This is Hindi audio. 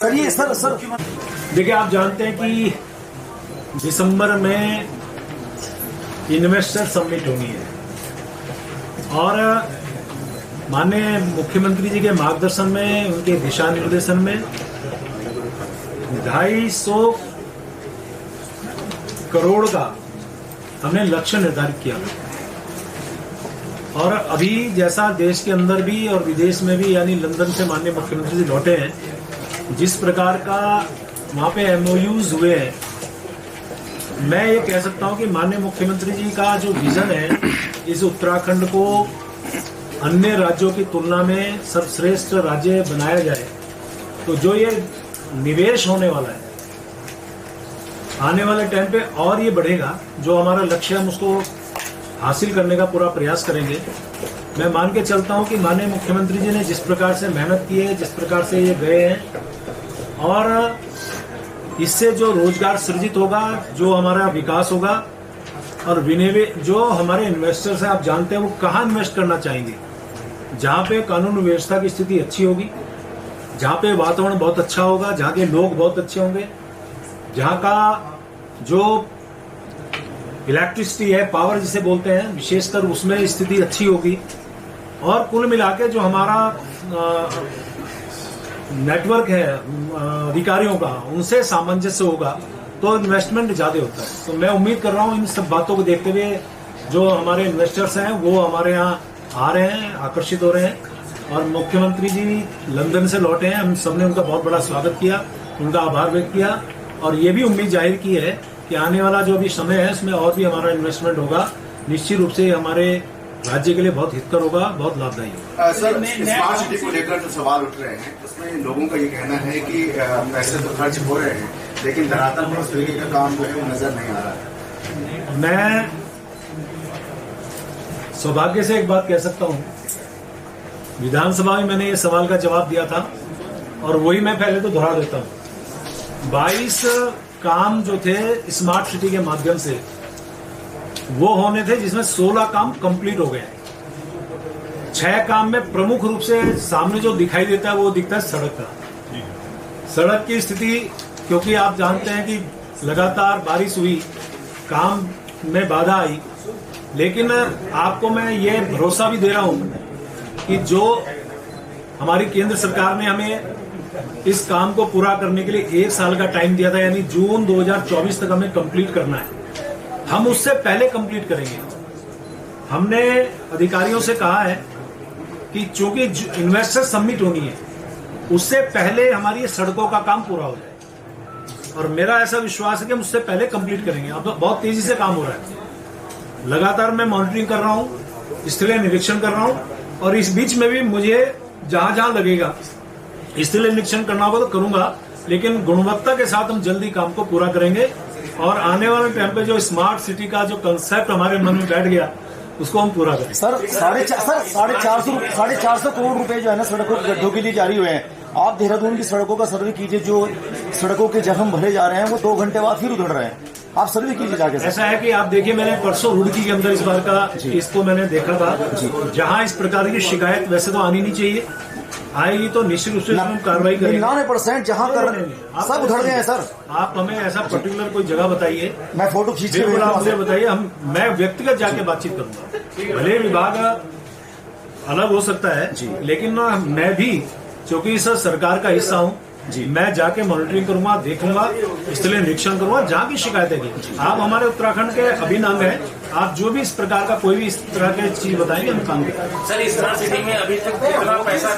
सर देखिए, आप जानते हैं कि दिसंबर में इन्वेस्टर समिट होनी है और माननीय मुख्यमंत्री जी के मार्गदर्शन में, उनके दिशा निर्देशन में 250 करोड़ का हमने लक्ष्य निर्धारित किया। और अभी जैसा देश के अंदर भी और विदेश में भी, यानी लंदन से माननीय मुख्यमंत्री जी लौटे हैं, जिस प्रकार का वहां पे MOUs हुए हैं, मैं ये कह सकता हूं कि माननीय मुख्यमंत्री जी का जो विजन है, इस उत्तराखंड को अन्य राज्यों की तुलना में सर्वश्रेष्ठ राज्य बनाया जाए, तो जो ये निवेश होने वाला है आने वाले टाइम पे और ये बढ़ेगा। जो हमारा लक्ष्य है हम उसको हासिल करने का पूरा प्रयास करेंगे। मैं मान के चलता हूं कि माननीय मुख्यमंत्री जी ने जिस प्रकार से मेहनत की है, जिस प्रकार से ये गए हैं, और इससे जो रोजगार सृजित होगा, जो हमारा विकास होगा, और जो हमारे इन्वेस्टर्स हैं, आप जानते हैं वो कहाँ इन्वेस्ट करना चाहेंगे, जहाँ पे कानून व्यवस्था की स्थिति अच्छी होगी, जहाँ पे वातावरण बहुत अच्छा होगा, जहाँ के लोग बहुत अच्छे होंगे, जहाँ का जो इलेक्ट्रिसिटी है, पावर जिसे बोलते हैं, विशेषकर उसमें स्थिति अच्छी होगी, और कुल मिला के जो हमारा नेटवर्क है अधिकारियों का, उनसे सामंजस्य होगा, तो इन्वेस्टमेंट ज्यादा होता है। तो मैं उम्मीद कर रहा हूँ इन सब बातों को देखते हुए जो हमारे इन्वेस्टर्स हैं वो हमारे यहाँ आ रहे हैं, आकर्षित हो रहे हैं। और मुख्यमंत्री जी लंदन से लौटे हैं, हम सबने उनका बहुत बड़ा स्वागत किया, उनका आभार व्यक्त किया, और ये भी उम्मीद जाहिर की है कि आने वाला जो भी समय है उसमें और भी हमारा इन्वेस्टमेंट होगा। निश्चित रूप से हमारे राज्य के लिए बहुत हितकर होगा, बहुत लाभदायी होगा। सर, स्मार्ट सिटी को लेकर जो सवाल उठ रहे हैं उसमें लोगों का ये कहना है कि पैसे तो खर्च हो रहे हैं, लेकिन धरातल पर उस तरीके का काम जो है वो नजर नहीं आ रहा है। मैं सौभाग्य से एक बात कह सकता हूँ, विधानसभा में मैंने ये सवाल का जवाब दिया था, और वही मैं पहले तो दोहरा देता हूँ। 22 काम जो थे स्मार्ट सिटी के माध्यम से वो होने थे, जिसमें 16 काम कंप्लीट हो गए। 6 काम में प्रमुख रूप से सामने जो दिखाई देता है वो दिखता है सड़क का। सड़क की स्थिति, क्योंकि आप जानते हैं कि लगातार बारिश हुई, काम में बाधा आई, लेकिन आपको मैं ये भरोसा भी दे रहा हूं कि जो हमारी केंद्र सरकार ने हमें इस काम को पूरा करने के लिए 1 साल का टाइम दिया था, यानी जून 2024 तक हमें कंप्लीट करना है, हम उससे पहले कंप्लीट करेंगे। हमने अधिकारियों से कहा है कि चूंकि इन्वेस्टर समिट होनी है, उससे पहले हमारी सड़कों का काम पूरा हो जाए, और मेरा ऐसा विश्वास है कि हम उससे पहले कंप्लीट करेंगे। अब तो बहुत तेजी से काम हो रहा है, लगातार मैं मॉनिटरिंग कर रहा हूं, स्थलीय निरीक्षण कर रहा हूं, और इस बीच में भी मुझे जहां जहां लगेगा स्थलीय निरीक्षण करना होगा तो करूंगा, लेकिन गुणवत्ता के साथ हम जल्दी काम को पूरा करेंगे। और आने वाले टाइम पे जो स्मार्ट सिटी का जो कंसेप्ट हमारे मन में बैठ गया, उसको हम पूरा करें। सर, 450 करोड़ रुपए जो है ना सड़कों के गड्ढों के लिए जारी हुए हैं। आप देहरादून की सड़कों का सर्वे कीजिए, जो सड़कों के जख्म भरे जा रहे हैं वो 2 घंटे बाद फिर उधड़ रहे हैं। आप सर्वे कीजिए जाके। ऐसा है कि आप देखिए, मैंने परसों रुड़की के अंदर इस बार का इसको मैंने देखा था, जहाँ इस प्रकार की शिकायत वैसे तो आनी नहीं चाहिए, आएगी तो निश्चित रूप से हम कार्रवाई करेंगे। 99% जहाँ कर सब उधड़ गए हैं। सर, आप हमें ऐसा पर्टिकुलर कोई जगह बताइए, मैं फोटो खींच के बिल्कुल आप मुझे बताइए, मैं व्यक्तिगत जाके बातचीत करूंगा। भले विभाग अलग हो सकता है, लेकिन मैं भी क्योंकि इस सरकार का हिस्सा हूँ, मैं जाके मॉनिटरिंग करूंगा, देखूंगा, स्थलीय निरीक्षण करूंगा, जहाँ की शिकायत है। आप हमारे उत्तराखंड के अभिन्न अंग हैं, आप जो भी इस प्रकार का कोई भी इस तरह की चीज बताएंगे हम काम करेंगे। सर, स्मार्ट सिटी में अभी तक कितना पैसा